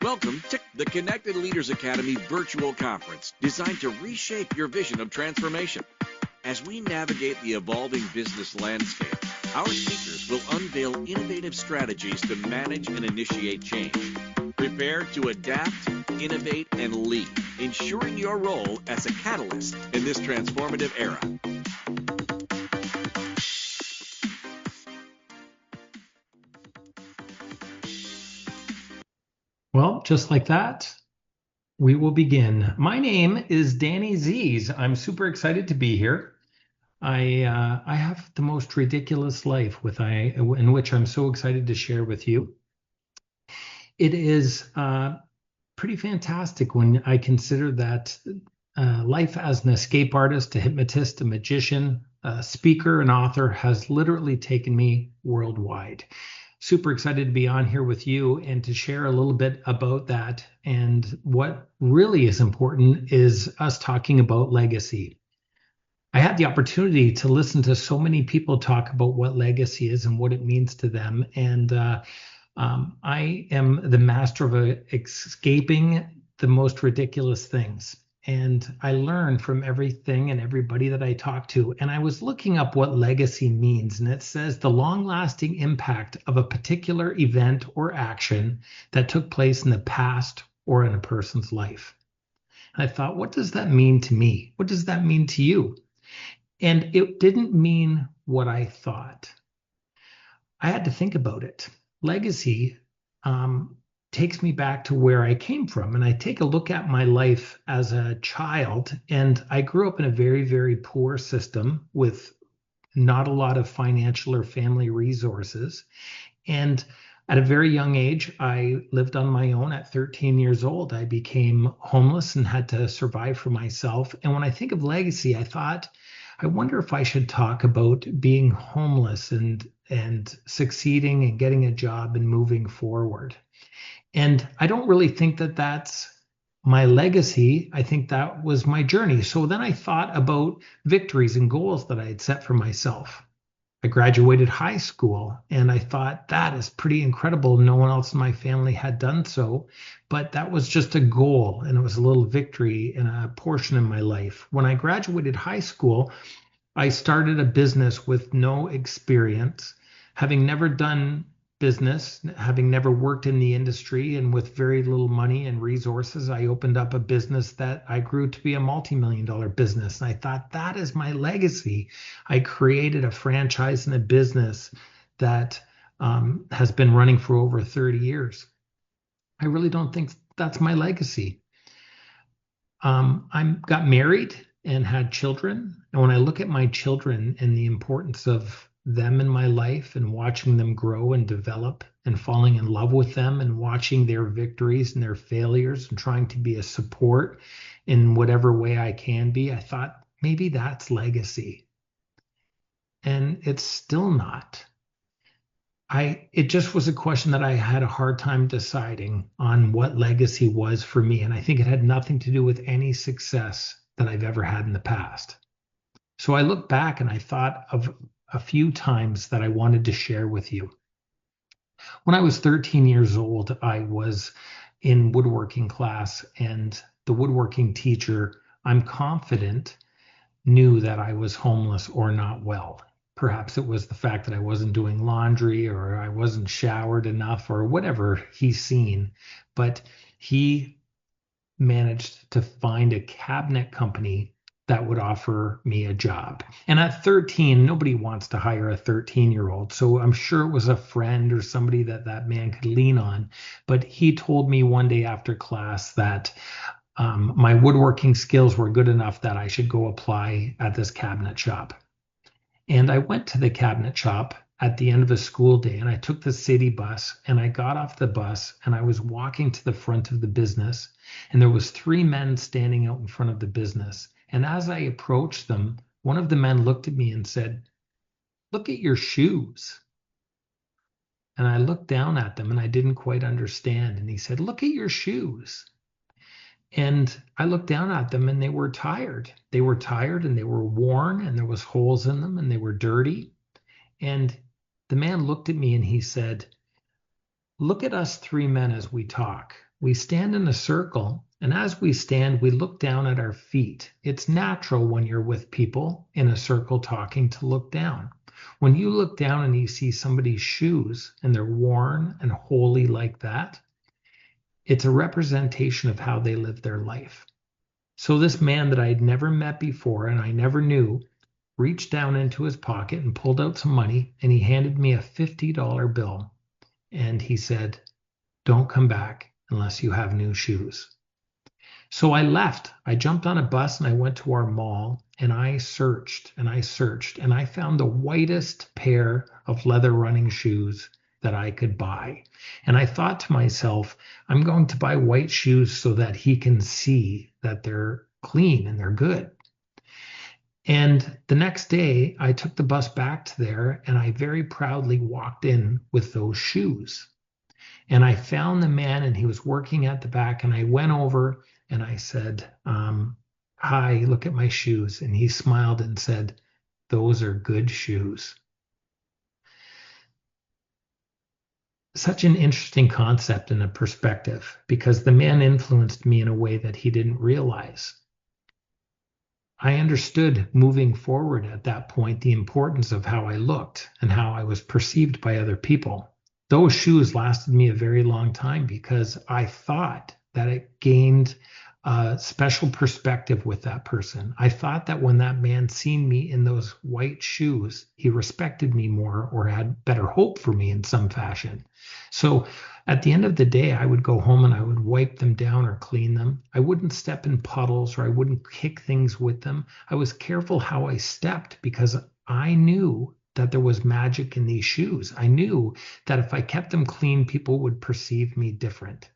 Welcome to the Connected Leaders Academy virtual conference designed to reshape your vision of transformation. As we navigate the evolving business landscape, our speakers will unveil innovative strategies to manage and initiate change. Prepare to adapt, innovate, and lead, ensuring your role as a catalyst in this transformative era. Well, just like that, we will begin. My name is Danny Zzzz. I'm super excited to be here. I have the most ridiculous life in which I'm so excited to share with you. It is pretty fantastic when I consider that life as an escape artist, a hypnotist, a magician, a speaker, an author has literally taken me worldwide. Super excited to be on here with you and to share a little bit about that. And what really is important is us talking about legacy. I had the opportunity to listen to so many people talk about what legacy is and what it means to them. And I am the master of escaping the most ridiculous things. And I learn from everything and everybody that I talk to. And I was looking up what legacy means. And it says the long-lasting impact of a particular event or action that took place in the past or in a person's life. And I thought, what does that mean to me? What does that mean to you? And it didn't mean what I thought. I had to think about it. Legacy takes me back to where I came from. And I take a look at my life as a child. And I grew up in a very, very poor system with not a lot of financial or family resources. And at a very young age, I lived on my own. At 13 years old, I became homeless and had to survive for myself. And when I think of legacy, I thought, I wonder if I should talk about being homeless and succeeding and getting a job and moving forward. And I don't really think that that's my legacy. I think that was my journey. So then I thought about victories and goals that I had set for myself. I graduated high school and I thought that is pretty incredible. No one else in my family had done so, but that was just a goal and it was a little victory in a portion of my life. When I graduated high school, I started a business with no experience, having never done business, having never worked in the industry, and with very little money and resources, I opened up a business that I grew to be a multi-million-dollar business. And I thought that is my legacy. I created a franchise and a business that has been running for over 30 years. I really don't think that's my legacy. I got married and had children. And when I look at my children and the importance of them in my life and watching them grow and develop and falling in love with them and watching their victories and their failures and trying to be a support in whatever way I can be, I thought maybe that's legacy. And it's still not. It just was a question that I had a hard time deciding on what legacy was for me. And I think it had nothing to do with any success that I've ever had in the past. So I look back and I thought of a few times that I wanted to share with you. When I was 13 years old, I was in woodworking class, and the woodworking teacher, I'm confident, knew that I was homeless or not well. Perhaps it was the fact that I wasn't doing laundry or I wasn't showered enough or whatever he's seen, but he managed to find a cabinet company that would offer me a job. And at 13, nobody wants to hire a 13-year-old. So I'm sure it was a friend or somebody that man could lean on. But he told me one day after class that my woodworking skills were good enough that I should go apply at this cabinet shop. And I went to the cabinet shop at the end of a school day, and I took the city bus, and I got off the bus, and I was walking to the front of the business, and there was 3 men standing out in front of the business. And as I approached them, one of the men looked at me and said, "Look at your shoes." And I looked down at them and I didn't quite understand. And he said, "Look at your shoes." And I looked down at them and they were tired. They were tired and they were worn and there was holes in them and they were dirty. And the man looked at me and he said, "Look at us 3 men as we talk. We stand in a circle, and as we stand, we look down at our feet. It's natural when you're with people in a circle talking to look down. When you look down and you see somebody's shoes and they're worn and holy like that, it's a representation of how they live their life. So this man that I had never met before and I never knew reached down into his pocket and pulled out some money, and he handed me a $50 bill. And he said, "Don't come back unless you have new shoes." So I left. I jumped on a bus and I went to our mall, and I searched and I searched and I found the whitest pair of leather running shoes that I could buy. And I thought to myself, I'm going to buy white shoes so that he can see that they're clean and they're good. And the next day, I took the bus back to there and I very proudly walked in with those shoes. And I found the man and he was working at the back. And I went over and I said, "Hi, look at my shoes." And he smiled and said, "Those are good shoes." Such an interesting concept and a perspective, because the man influenced me in a way that he didn't realize. I understood moving forward at that point the importance of how I looked and how I was perceived by other people. Those shoes lasted me a very long time because I thought that it gained a special perspective with that person. I thought that when that man seen me in those white shoes, he respected me more or had better hope for me in some fashion. So at the end of the day, I would go home and I would wipe them down or clean them. I wouldn't step in puddles or I wouldn't kick things with them. I was careful how I stepped because I knew that there was magic in these shoes. I knew that if I kept them clean, people would perceive me different.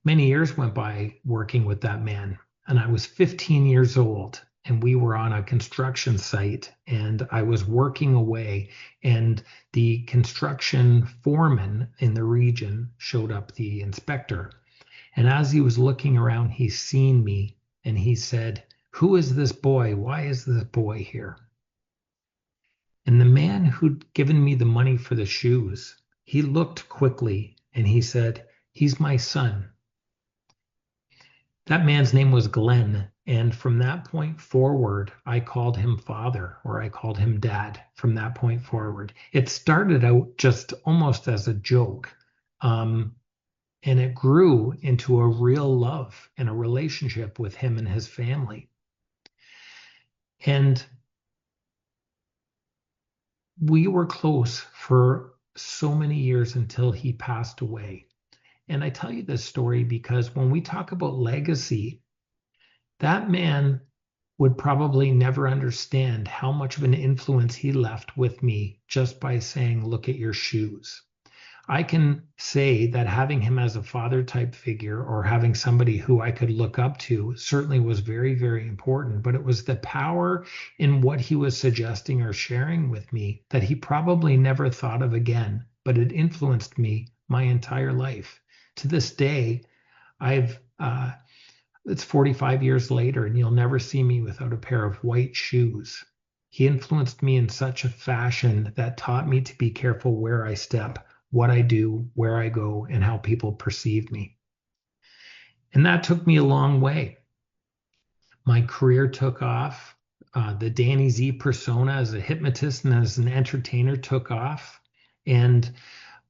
Many years went by working with that man, and I was 15 years old, and we were on a construction site, and I was working away, and the construction foreman in the region showed up, the inspector. And as he was looking around, he seen me, and he said, "Who is this boy? Why is this boy here?" And the man who'd given me the money for the shoes, he looked quickly, and he said, "He's my son." That man's name was Glenn. And from that point forward, I called him father or I called him dad from that point forward. It started out just almost as a joke. And it grew into a real love and a relationship with him and his family. And we were close for so many years until he passed away. And I tell you this story because when we talk about legacy, that man would probably never understand how much of an influence he left with me just by saying, "Look at your shoes." I can say that having him as a father type figure or having somebody who I could look up to certainly was very, very important, but it was the power in what he was suggesting or sharing with me that he probably never thought of again, but it influenced me my entire life. To this day, it's 45 years later, and you'll never see me without a pair of white shoes. He influenced me in such a fashion that taught me to be careful where I step, what I do, where I go, and how people perceive me. And that took me a long way. My career took off. The Danny Z persona as a hypnotist and as an entertainer took off. And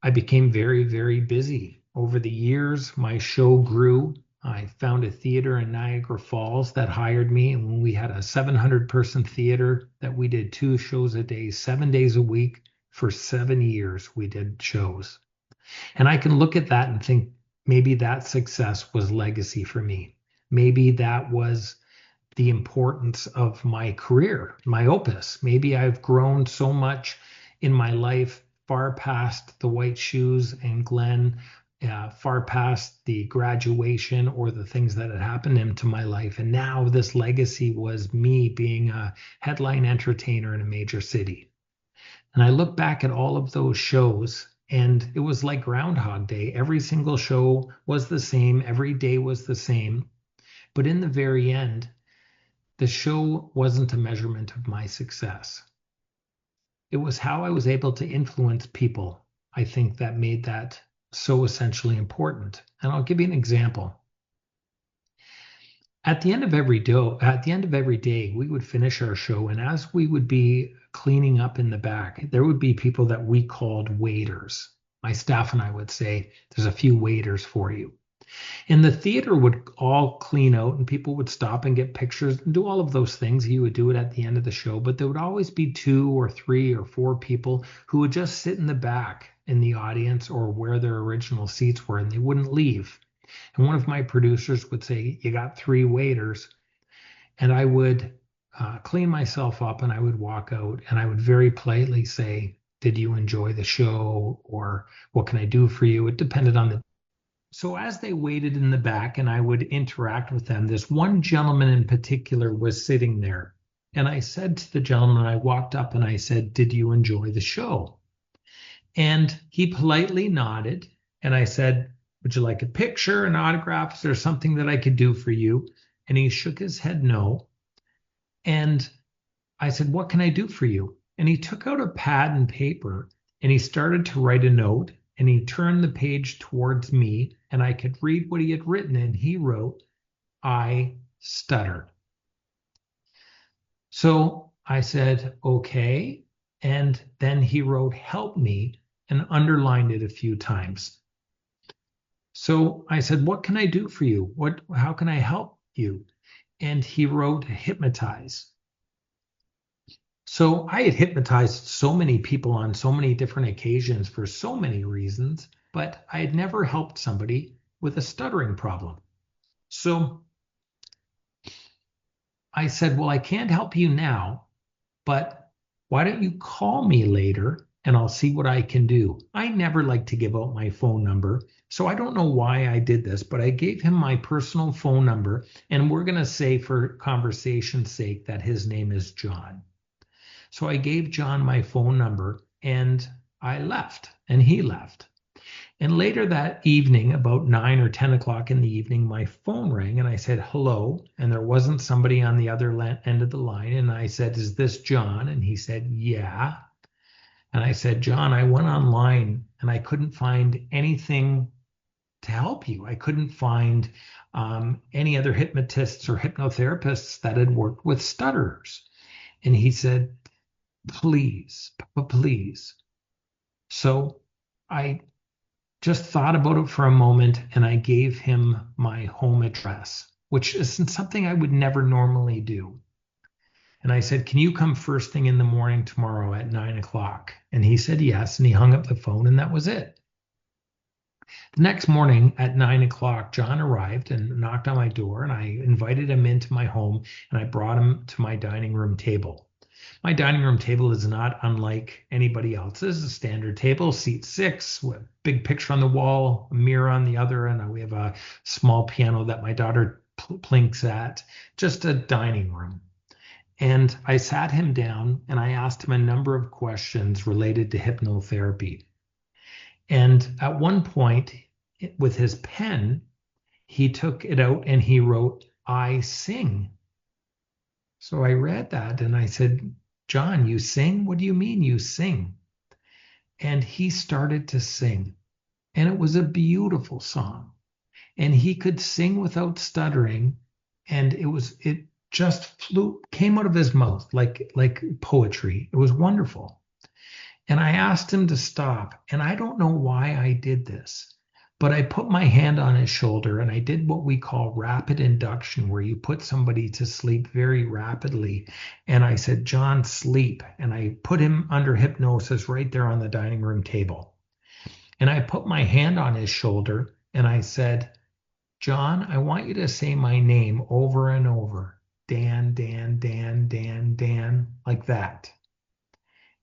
I became very, very busy. Over the years, my show grew. I found a theater in Niagara Falls that hired me, and when we had a 700-person theater that we did 2 shows a day, 7 days a week for 7 years, we did shows. And I can look at that and think maybe that success was legacy for me. Maybe that was the importance of my career, my opus. Maybe I've grown so much in my life far past the white shoes and Glenn, far past the graduation or the things that had happened into my life. And now this legacy was me being a headline entertainer in a major city. And I look back at all of those shows, and it was like Groundhog Day. Every single show was the same. Every day was the same. But in the very end, the show wasn't a measurement of my success. It was how I was able to influence people, I think, that made that so essentially important. And I'll give you an example. At the end of every day, we would finish our show, and as we would be cleaning up in the back, there would be people that we called waiters. My staff and I would say, "There's a few waiters for you." And the theater would all clean out, and people would stop and get pictures and do all of those things. You would do it at the end of the show, but there would always be 2 or 3 or 4 people who would just sit in the back in the audience or where their original seats were, and they wouldn't leave. And one of my producers would say, "You got 3 waiters." And I would clean myself up and I would walk out and I would very politely say, "Did you enjoy the show?" Or "What can I do for you?" It depended on the. So as they waited in the back and I would interact with them, this one gentleman in particular was sitting there. And I said to the gentleman, I walked up and I said, "Did you enjoy the show?" And he politely nodded. And I said, "Would you like a picture, an autograph? Is there something that I could do for you?" And he shook his head no. And I said, "What can I do for you?" And he took out a pad and paper and he started to write a note, and he turned the page towards me and I could read what he had written, and he wrote, "I stutter." So I said, "Okay." And then he wrote, "Help me," and underlined it a few times. So I said, "What can I do for you? How can I help you?" And he wrote, "Hypnotize." So I had hypnotized so many people on so many different occasions for so many reasons, but I had never helped somebody with a stuttering problem. So I said, "Well, I can't help you now, but why don't you call me later and I'll see what I can do." I never like to give out my phone number, so I don't know why I did this, but I gave him my personal phone number, and we're going to say for conversation's sake that his name is John. So I gave John my phone number and I left and he left. And later that evening, about 9 or 10 o'clock in the evening, my phone rang and I said, "Hello." And there wasn't somebody on the other end of the line. And I said, "Is this John?" And he said, "Yeah." And I said, "John, I went online and I couldn't find anything to help you. I couldn't find any other hypnotists or hypnotherapists that had worked with stutterers." And he said, "Please, please." So I just thought about it for a moment and I gave him my home address, which isn't something I would never normally do. And I said, "Can you come first thing in the morning tomorrow at 9 o'clock?" And he said yes. And he hung up the phone, and that was it. The next morning at 9 o'clock, John arrived and knocked on my door, and I invited him into my home and I brought him to my dining room table. My dining room table is not unlike anybody else's. A standard table, seat 6, with a big picture on the wall, a mirror on the other, and we have a small piano that my daughter plinks at. Just a dining room. And I sat him down and I asked him a number of questions related to hypnotherapy. And at one point, with his pen, he took it out and he wrote, "I sing." So I read that and I said, "John, you sing? What do you mean you sing?" And he started to sing. And it was a beautiful song. And he could sing without stuttering. And it just came out of his mouth like poetry. It was wonderful. And I asked him to stop. And I don't know why I did this, but I put my hand on his shoulder and I did what we call rapid induction, where you put somebody to sleep very rapidly. And I said, "John, sleep." And I put him under hypnosis right there on the dining room table. And I put my hand on his shoulder and I said, "John, I want you to say my name over and over. Dan, Dan, Dan, Dan, Dan," like that.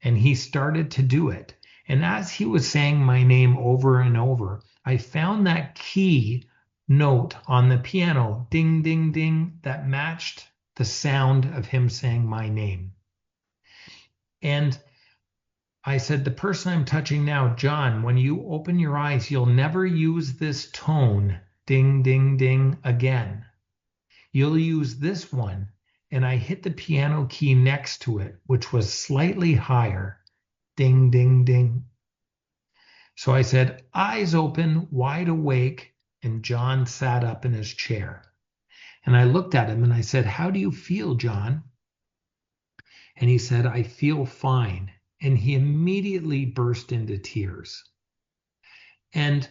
And he started to do it. And as he was saying my name over and over, I found that key note on the piano, ding, ding, ding, that matched the sound of him saying my name. And I said, "The person I'm touching now, John, when you open your eyes, you'll never use this tone, ding, ding, ding, again. You'll use this one." And I hit the piano key next to it, which was slightly higher. Ding, ding, ding. So I said, eyes open, wide awake, and John sat up in his chair. And I looked at him and I said, how do you feel, John? And he said, I feel fine. And he immediately burst into tears. And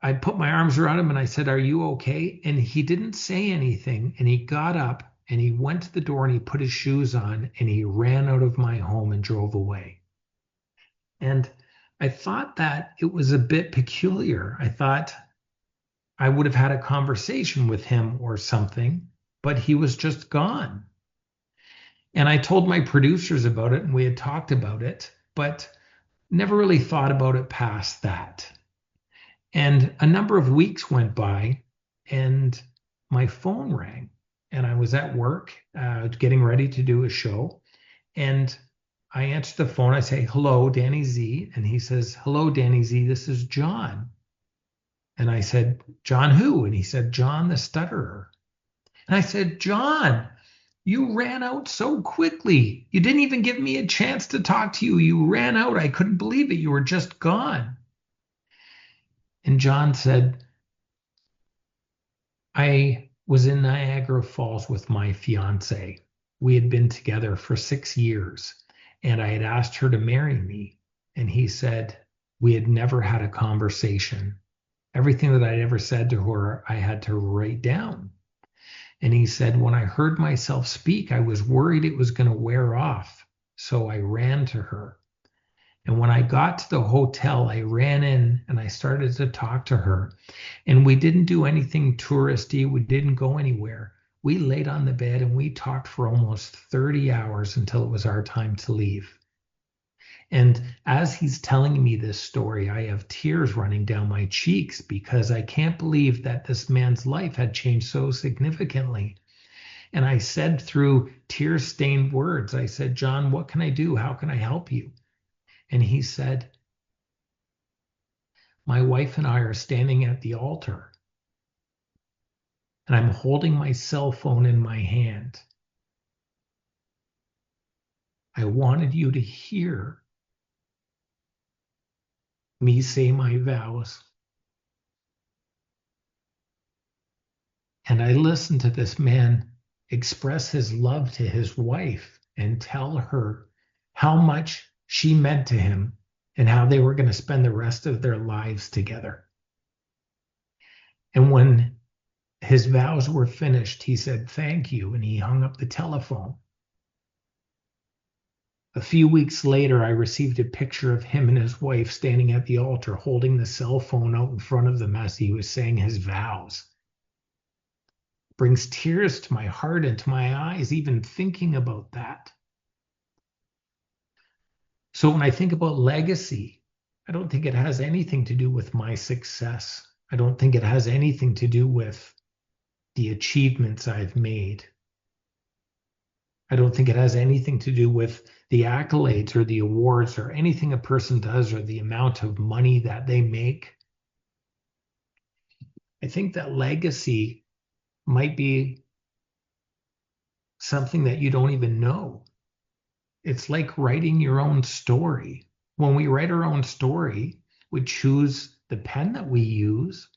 I put my arms around him and I said, are you okay? And he didn't say anything. And he got up and he went to the door and he put his shoes on and he ran out of my home and drove away. And I thought that it was a bit peculiar. I thought I would have had a conversation with him or something, but he was just gone. And I told my producers about it and we had talked about it, but never really thought about it past that. And a number of weeks went by and my phone rang and I was at work getting ready to do a show. And I answered the phone. I say, hello, Danny Z. And he says, hello, Danny Z. This is John. And I said, John who? And he said, John the stutterer. And I said, John, you ran out so quickly. You didn't even give me a chance to talk to you. You ran out. I couldn't believe it. You were just gone. And John said, I was in Niagara Falls with my fiance. We had been together for 6 years, and I had asked her to marry me. And he said, we had never had a conversation. Everything that I'd ever said to her, I had to write down. And he said, when I heard myself speak, I was worried it was going to wear off. So I ran to her. And when I got to the hotel, I ran in and I started to talk to her. And we didn't do anything touristy. We didn't go anywhere. We laid on the bed and we talked for almost 30 hours until it was our time to leave. And as he's telling me this story, I have tears running down my cheeks because I can't believe that this man's life had changed so significantly. And I said through tear-stained words, I said, John, what can I do? How can I help you? And he said, my wife and I are standing at the altar and I'm holding my cell phone in my hand. I wanted you to hear me say my vows. And I listened to this man express his love to his wife and tell her how much she meant to him and how they were going to spend the rest of their lives together. And when his vows were finished, he said, thank you, and he hung up the telephone. A few weeks later, I received a picture of him and his wife standing at the altar, holding the cell phone out in front of them as he was saying his vows. It brings tears to my heart and to my eyes, even thinking about that. So when I think about legacy, I don't think it has anything to do with my success. I don't think it has anything to do with the achievements I've made. I don't think it has anything to do with the accolades or the awards or anything a person does or the amount of money that they make. I think that legacy might be something that you don't even know. It's like writing your own story. When we write our own story, we choose the pen that we use.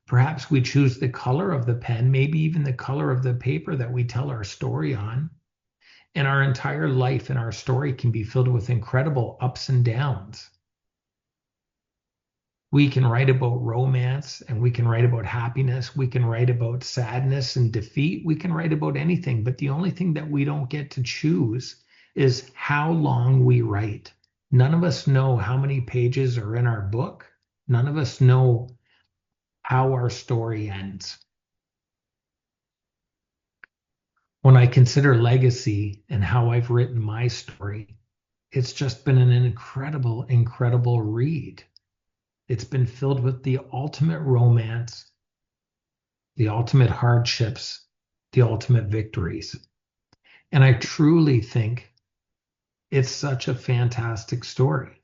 Perhaps we choose the color of the pen, maybe even the color of the paper that we tell our story on. And our entire life and our story can be filled with incredible ups and downs. We can write about romance and we can write about happiness. We can write about sadness and defeat. We can write about anything. But the only thing that we don't get to choose is how long we write. None of us know how many pages are in our book. None of us know how our story ends. When I consider legacy and how I've written my story, it's just been an incredible, incredible read. It's been filled with the ultimate romance, the ultimate hardships, the ultimate victories. And I truly think it's such a fantastic story.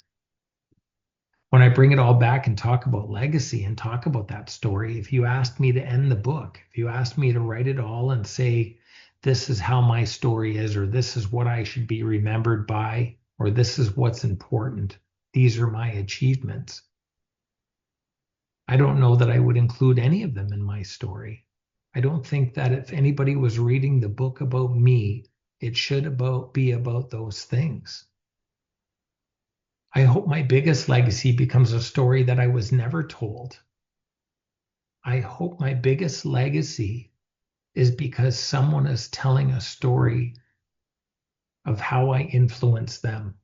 When I bring it all back and talk about legacy and talk about that story, if you asked me to end the book, if you asked me to write it all and say, this is how my story is, or this is what I should be remembered by, or this is what's important, these are my achievements, I don't know that I would include any of them in my story. I don't think that if anybody was reading the book about me, it should be about those things. I hope my biggest legacy becomes a story that I was never told. I hope my biggest legacy is because someone is telling a story of how I influenced them.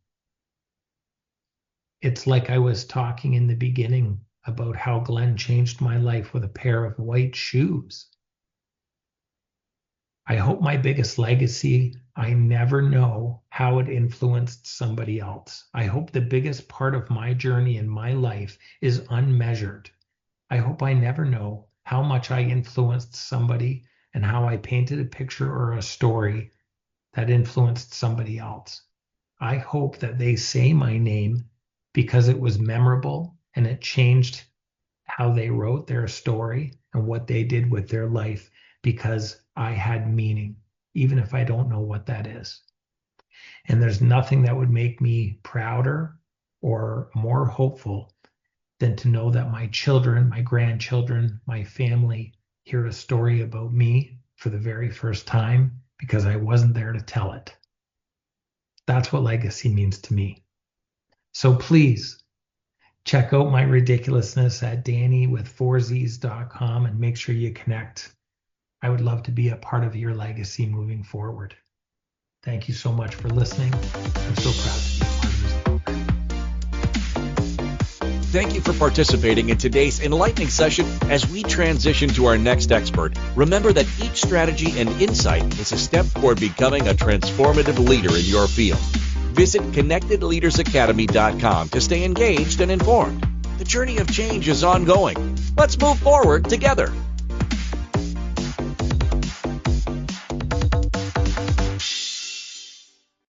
It's like I was talking in the beginning about how Glenn changed my life with a pair of white shoes. I hope my biggest legacy, I never know how it influenced somebody else. I hope the biggest part of my journey in my life is unmeasured. I hope I never know how much I influenced somebody and how I painted a picture or a story that influenced somebody else. I hope that they say my name because it was memorable and it changed how they wrote their story and what they did with their life because I had meaning, even if I don't know what that is. And there's nothing that would make me prouder or more hopeful than to know that my children, my grandchildren, my family hear a story about me for the very first time because I wasn't there to tell it. That's what legacy means to me. So please check out my ridiculousness at DannyWith4Zs.com and make sure you connect. I would love to be a part of your legacy moving forward. Thank you so much for listening. I'm so proud to be a part of this program. Thank you for participating in today's enlightening session. As we transition to our next expert, remember that each strategy and insight is a step toward becoming a transformative leader in your field. Visit ConnectedLeadersAcademy.com to stay engaged and informed. The journey of change is ongoing. Let's move forward together.